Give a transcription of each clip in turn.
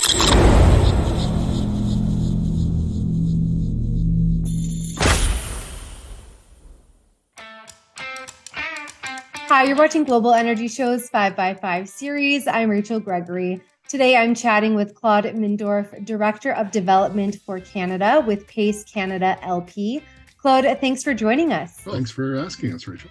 Hi, you're watching Global Energy Show's 5x5 series. I'm Rachel Gregory. Today, I'm chatting with Claude Mindorff, Director of Development for Canada with PACE Canada LP. Claude, thanks for joining us. Thanks for asking us, Rachel.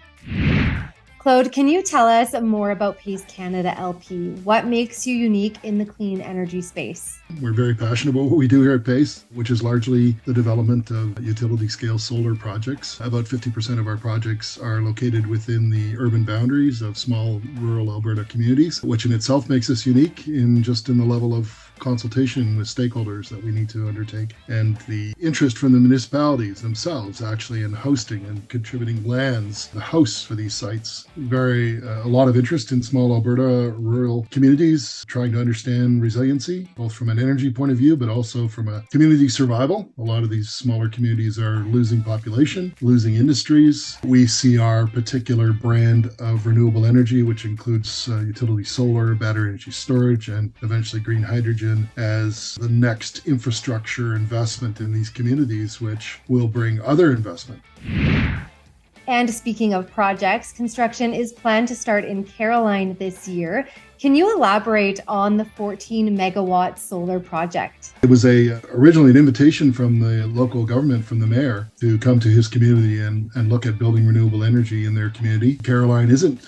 Claude, can you tell us more about PACE Canada LP? What makes you unique in the clean energy space? We're very passionate about what we do here at PACE, which is largely the development of utility-scale solar projects. About 50% of our projects are located within the urban boundaries of small rural Alberta communities, which in itself makes us unique in the level of consultation with stakeholders that we need to undertake, and the interest from the municipalities themselves actually in hosting and contributing lands, the hosts for these sites. A lot of interest in small Alberta rural communities, trying to understand resiliency, both from an energy point of view, but also from a community survival. A lot of these smaller communities are losing population, losing industries. We see our particular brand of renewable energy, which includes utility solar, battery energy storage, and eventually green hydrogen, as the next infrastructure investment in these communities, which will bring other investment. And speaking of projects, construction is planned to start in Caroline this year. Can you elaborate on the 14 megawatt solar project? It was originally an invitation from the local government, from the mayor, to come to his community and look at building renewable energy in their community. Caroline isn't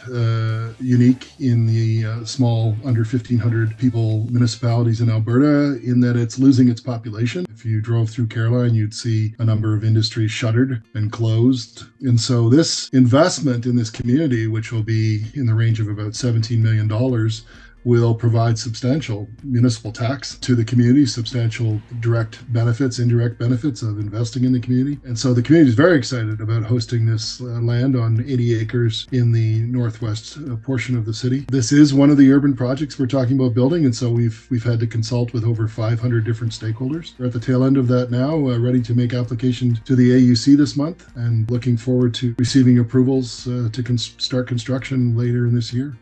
unique in the small, under 1,500 people municipalities in Alberta, in that it's losing its population. If you drove through Caroline, you'd see a number of industries shuttered and closed. And so this investment in this community, which will be in the range of about $17 million, will provide substantial municipal tax to the community, substantial direct benefits, indirect benefits of investing in the community. And so the community is very excited about hosting this land on 80 acres in the northwest portion of the city. This is one of the urban projects we're talking about building, and so we've had to consult with over 500 different stakeholders. We're at the tail end of that now, ready to make application to the AUC this month, and looking forward to receiving approvals to start construction later in this year.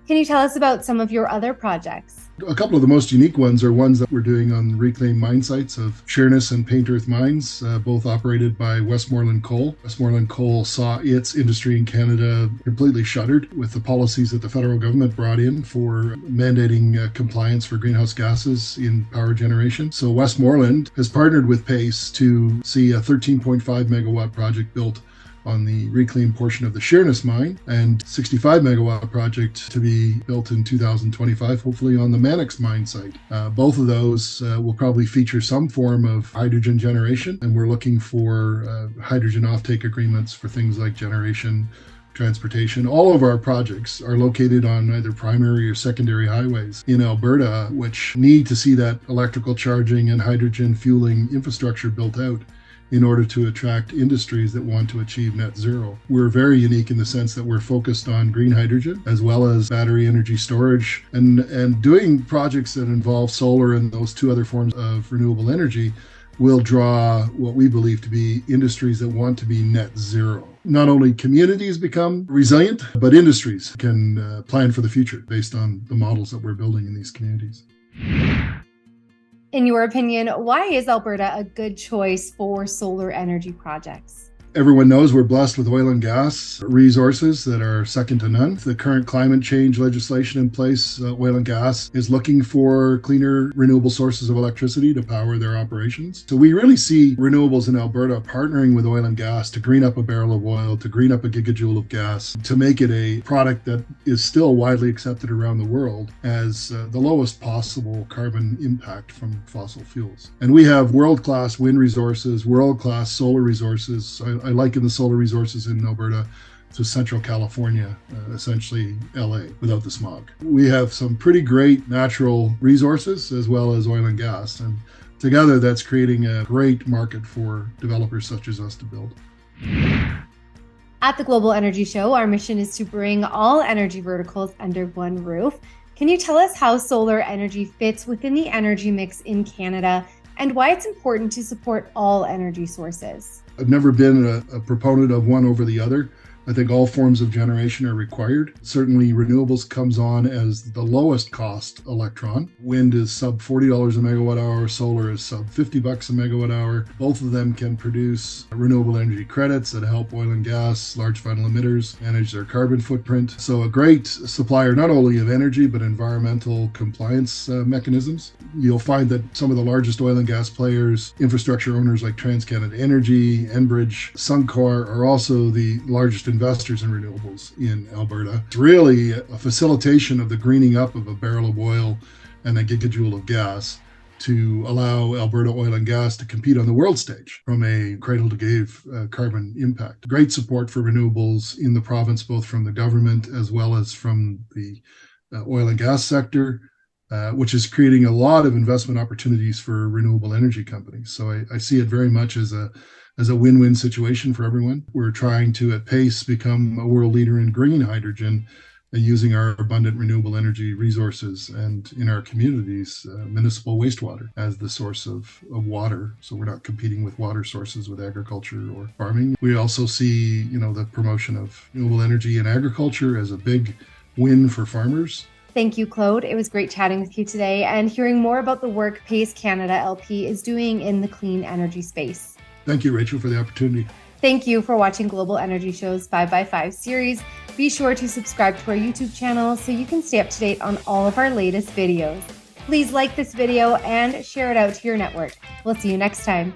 Can you tell us about some of your other projects? A couple of the most unique ones are ones that we're doing on reclaimed mine sites of Sheerness and Paint Earth mines, both operated by Westmoreland Coal. Westmoreland Coal saw its industry in Canada completely shuttered with the policies that the federal government brought in for mandating compliance for greenhouse gases in power generation. So Westmoreland has partnered with PACE to see a 13.5 megawatt project built on the reclaimed portion of the Sheerness mine, and 65 megawatt project to be built in 2025, hopefully on the Mannix mine site. Both of those will probably feature some form of hydrogen generation, and we're looking for hydrogen offtake agreements for things like generation, transportation. All of our projects are located on either primary or secondary highways in Alberta, which need to see that electrical charging and hydrogen fueling infrastructure built out in order to attract industries that want to achieve net zero. We're very unique in the sense that we're focused on green hydrogen as well as battery energy storage, and doing projects that involve solar and those two other forms of renewable energy will draw what we believe to be industries that want to be net zero. Not only communities become resilient, but industries can plan for the future based on the models that we're building in these communities. In your opinion, why is Alberta a good choice for solar energy projects? Everyone knows we're blessed with oil and gas resources that are second to none. The current climate change legislation in place, oil and gas is looking for cleaner, renewable sources of electricity to power their operations. So we really see renewables in Alberta partnering with oil and gas to green up a barrel of oil, to green up a gigajoule of gas, to make it a product that is still widely accepted around the world as the lowest possible carbon impact from fossil fuels. And we have world-class wind resources, world-class solar resources. I liken the solar resources in Alberta to Central California, essentially LA, without the smog. We have some pretty great natural resources as well as oil and gas, and together that's creating a great market for developers such as us to build. At the Global Energy Show, our mission is to bring all energy verticals under one roof. Can you tell us how solar energy fits within the energy mix in Canada and why it's important to support all energy sources? I've never been a proponent of one over the other. I think all forms of generation are required. Certainly renewables comes on as the lowest cost electron. Wind is sub $40 a megawatt hour, solar is sub $50 a megawatt hour. Both of them can produce renewable energy credits that help oil and gas, large final emitters manage their carbon footprint. So a great supplier not only of energy but environmental compliance mechanisms. You'll find that some of the largest oil and gas players, infrastructure owners like TransCanada Energy, Enbridge, Suncor are also the largest investors in renewables in Alberta. It's really a facilitation of the greening up of a barrel of oil and a gigajoule of gas to allow Alberta Oil and Gas to compete on the world stage from a cradle to grave carbon impact. Great support for renewables in the province, both from the government as well as from the oil and gas sector, which is creating a lot of investment opportunities for renewable energy companies. So I see it very much as a win-win situation for everyone. We're trying to, at pace, become a world leader in green hydrogen using our abundant renewable energy resources and in our communities, municipal wastewater as the source of water. So we're not competing with water sources with agriculture or farming. We also see, the promotion of renewable energy in agriculture as a big win for farmers. Thank you, Claude. It was great chatting with you today and hearing more about the work PACE Canada LP is doing in the clean energy space. Thank you, Rachel, for the opportunity. Thank you for watching Global Energy Show's 5x5 series. Be sure to subscribe to our YouTube channel so you can stay up to date on all of our latest videos. Please like this video and share it out to your network. We'll see you next time.